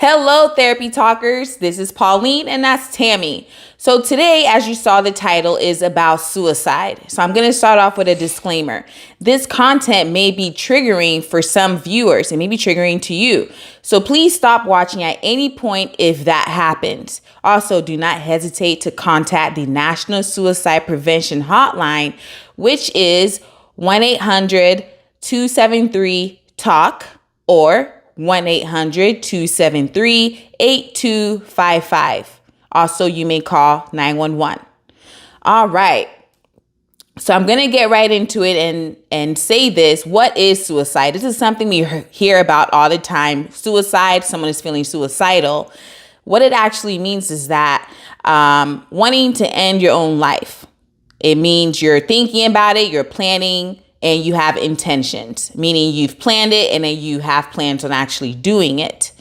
Hello, therapy talkers. This is Pauline and that's Tammy. So today, as you saw, the title is about suicide. So I'm going to start off with a disclaimer. This content may be triggering for some viewers. It may be triggering to you. So please stop watching at any point if that happens. Also, do not hesitate to contact the National Suicide Prevention Hotline, which is 1-800-273-TALK or 1-800-273-8255. Also, you may call 911. All right. So I'm going to get right into it and say this. What is suicide? This is something we hear about all the time. Suicide, someone is feeling suicidal. What it actually means is that wanting to end your own life. It means you're thinking about it, you're planning, and you have intentions, meaning you've planned it and then you have plans on actually doing it.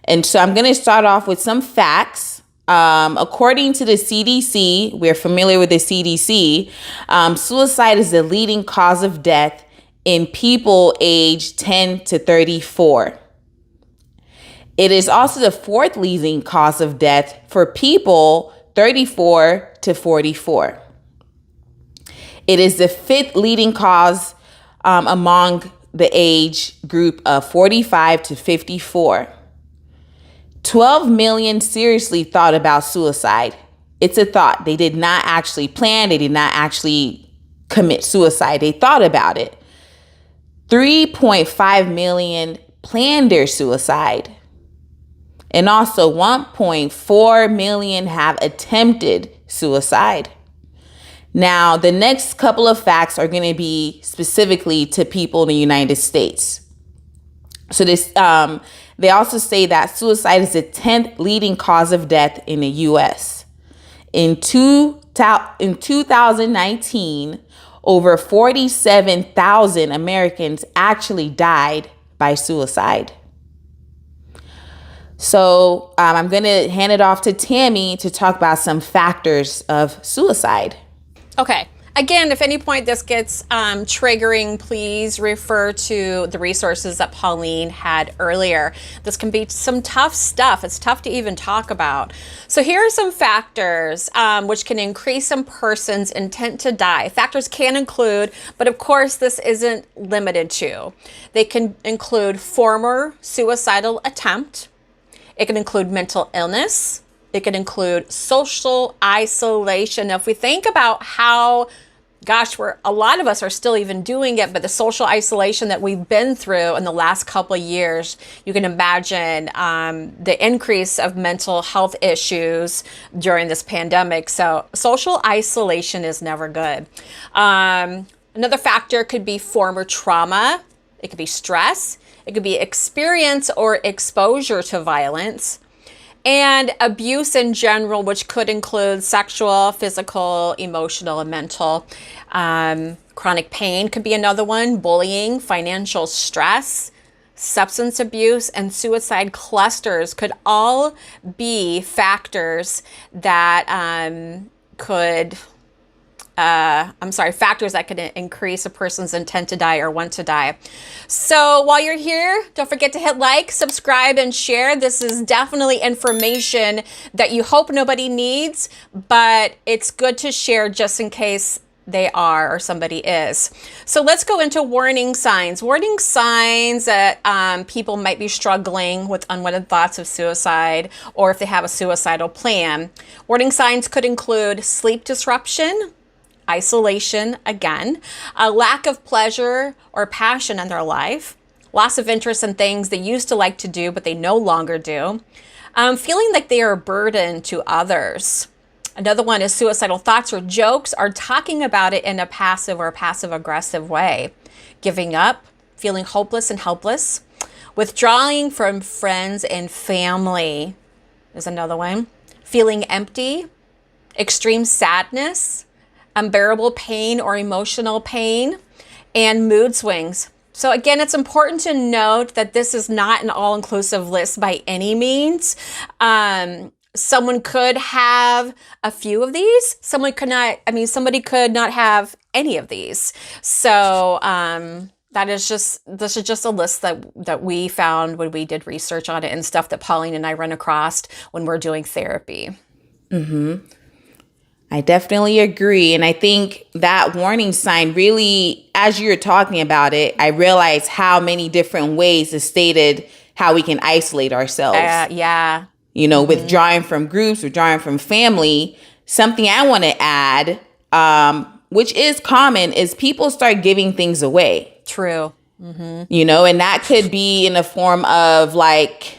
And so I'm going to start off with some facts. According to the CDC, we're familiar with the CDC, suicide is the leading cause of death in people aged 10 to 34. It is also the fourth leading cause of death for people 34 to 44. It is the fifth leading cause among the age group of 45 to 54. 12 million seriously thought about suicide. It's a thought. They did not actually plan. They did not actually commit suicide. They thought about it. 3.5 million planned their suicide. And also 1.4 million have attempted suicide. Now, the next couple of facts are going to be specifically to people in the United States. So they also say that suicide is the 10th leading cause of death in the U.S. In 2019, over 47,000 Americans actually died by suicide. So I'm going to hand it off to Tammy to talk about some factors of suicide. Okay. Again, if at any point this gets triggering, please refer to the resources that Pauline had earlier. This can be some tough stuff. It's tough to even talk about. So here are some factors which can increase a person's intent to die. Factors can include, but of course this isn't limited to. They can include former suicidal attempt. It can include mental illness. It can include social isolation. Now, if we think about how, a lot of us are still even doing it, but the social isolation that we've been through in the last couple of years, you can imagine the increase of mental health issues during this pandemic. So social isolation is never good. Another factor could be former trauma. It could be stress. It could be experience or exposure to violence. And abuse in general, which could include sexual, physical, emotional, and mental. Chronic pain could be another one. Bullying, financial stress, substance abuse, and suicide clusters could all be factors that factors that could increase a person's intent to die or want to die. So while you're here, don't forget to hit like, subscribe, and share. This is definitely information that you hope nobody needs, but it's good to share just in case they are or somebody is. So let's go into warning signs. Warning signs that people might be struggling with unwanted thoughts of suicide or if they have a suicidal plan. Warning signs could include sleep disruption, isolation, again, a lack of pleasure or passion in their life, loss of interest in things they used to like to do but they no longer do, feeling like they are a burden to others. Another one is suicidal thoughts or jokes or talking about it in a passive or passive-aggressive way. Giving up, feeling hopeless and helpless, withdrawing from friends and family is another one. Feeling empty, extreme sadness, unbearable pain or emotional pain, and mood swings. So again, it's important to note that this is not an all-inclusive list by any means. Someone could have a few of these. Somebody could not have any of these. So This is just a list that we found when we did research on it, and stuff that Pauline and I run across when we're doing therapy. I definitely agree. And I think that warning sign really, as you're talking about it, I realized how many different ways is stated how we can isolate ourselves. Yeah. Withdrawing from groups, withdrawing from family. Something I want to add, which is common, is people start giving things away. True. And that could be in the form of like,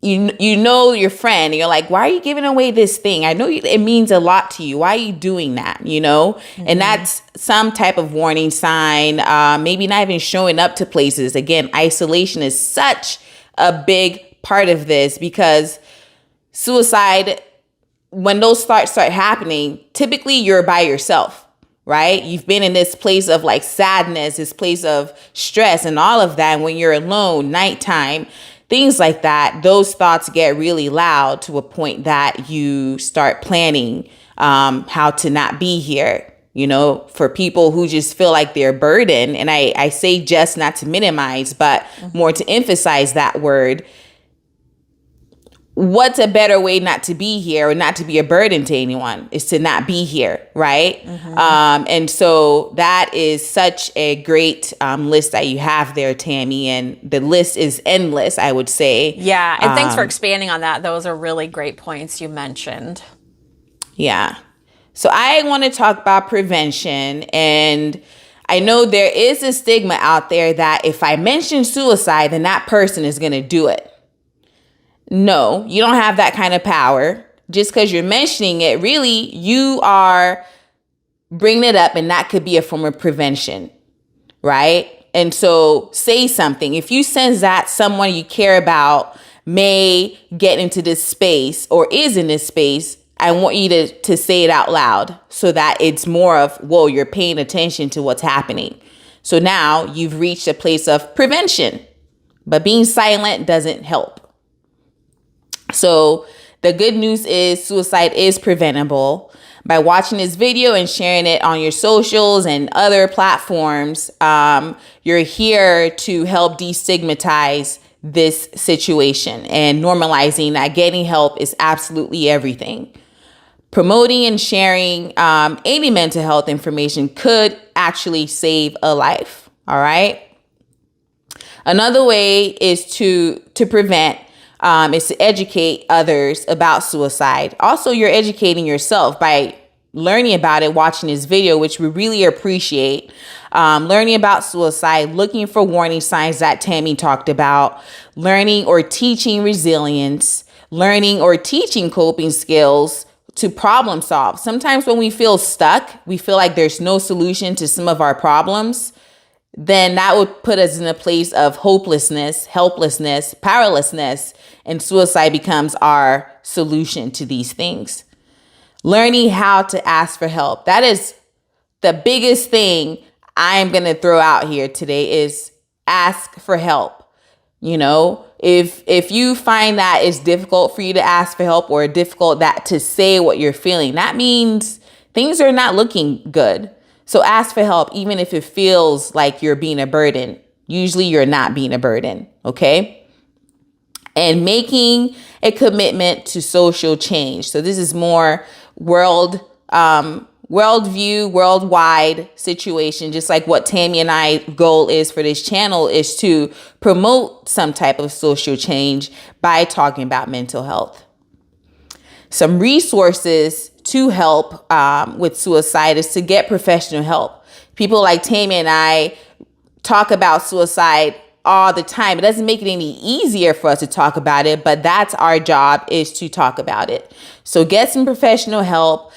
your friend, and you're like, why are you giving away this thing? I know it means a lot to you. Why are you doing that? And that's some type of warning sign. Maybe not even showing up to places. Again, isolation is such a big part of this, because suicide, when those start happening, typically you're by yourself, right? You've been in this place of like sadness, this place of stress and all of that. And when you're alone, nighttime, things like that, those thoughts get really loud to a point that you start planning how to not be here. For people who just feel like they're burdened. And I say just not to minimize, but more to emphasize that word. What's a better way not to be here or not to be a burden to anyone is to not be here, right? And so that is such a great list that you have there, Tammy. And the list is endless, I would say. Yeah, and thanks for expanding on that. Those are really great points you mentioned. Yeah. So I want to talk about prevention. And I know there is a stigma out there that if I mention suicide, then that person is going to do it. No, you don't have that kind of power. Just because you're mentioning it, really, you are bringing it up, and that could be a form of prevention, right? And so say something. If you sense that someone you care about may get into this space or is in this space, I want you to say it out loud so that it's more of, whoa, you're paying attention to what's happening. So now you've reached a place of prevention, but being silent doesn't help. So the good news is suicide is preventable. By watching this video and sharing it on your socials and other platforms, you're here to help destigmatize this situation, and normalizing that getting help is absolutely everything. Promoting and sharing any mental health information could actually save a life. All right. Another way is to prevent is to educate others about suicide. Also, you're educating yourself by learning about it, watching this video, which we really appreciate. Learning about suicide, looking for warning signs that Tammy talked about, learning or teaching resilience, learning or teaching coping skills to problem solve. Sometimes when we feel stuck, we feel like there's no solution to some of our problems, then that would put us in a place of hopelessness, helplessness, powerlessness, and suicide becomes our solution to these things. Learning how to ask for help. That is the biggest thing I'm going to throw out here today, is ask for help. If you find that it's difficult for you to ask for help, or difficult that to say what you're feeling, that means things are not looking good. So ask for help, even if it feels like you're being a burden. Usually you're not being a burden, okay? And making a commitment to social change. So this is more worldview, worldwide situation, just like what Tammy and I goal is for this channel, is to promote some type of social change by talking about mental health. Some resources to help with suicide is to get professional help. People like Tammy and I talk about suicide all the time. It doesn't make it any easier for us to talk about it, but that's our job, is to talk about it. So get some professional help.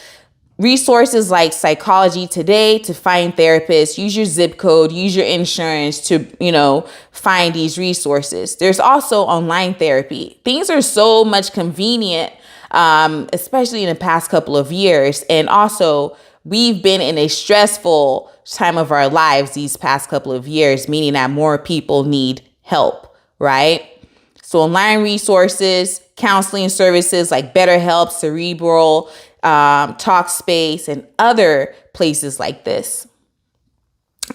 Resources like Psychology Today to find therapists. Use your zip code, use your insurance to, find these resources. There's also online therapy. Things are so much convenient, especially in the past couple of years. And also, we've been in a stressful time of our lives these past couple of years, meaning that more people need help, right? So online resources, counseling services like BetterHelp, Cerebral, Talkspace, and other places like this.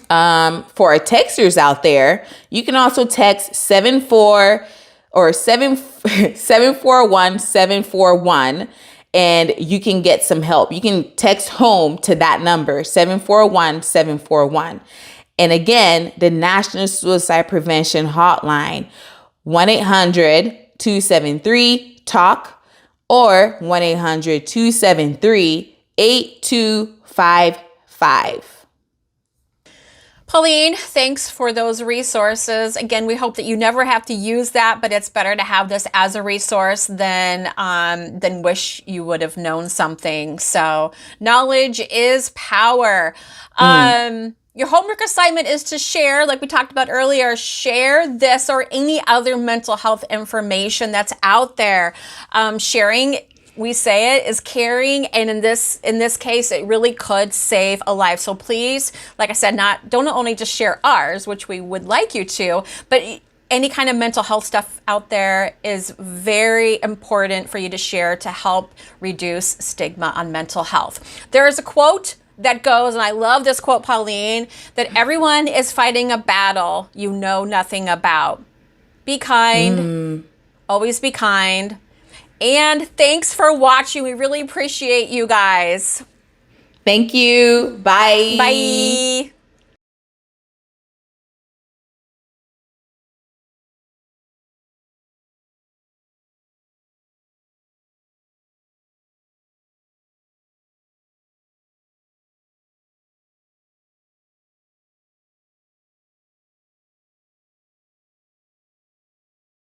For our texters out there, you can also text 741-741, and you can get some help. You can text home to that number, 741-741. And again, the National Suicide Prevention Hotline, 1-800-273-TALK or 1-800-273-8255. Pauline, thanks for those resources. Again, we hope that you never have to use that, but it's better to have this as a resource than wish you would have known something. So knowledge is power. Your homework assignment is to share, like we talked about earlier, share this or any other mental health information that's out there. Sharing, we say it, is caring, and in this case, it really could save a life. So please, like I said, don't only just share ours, which we would like you to, but any kind of mental health stuff out there is very important for you to share to help reduce stigma on mental health. There is a quote that goes, and I love this quote, Pauline, that everyone is fighting a battle you know nothing about. Be kind, always be kind. And thanks for watching. We really appreciate you guys. Thank you. Bye. Bye.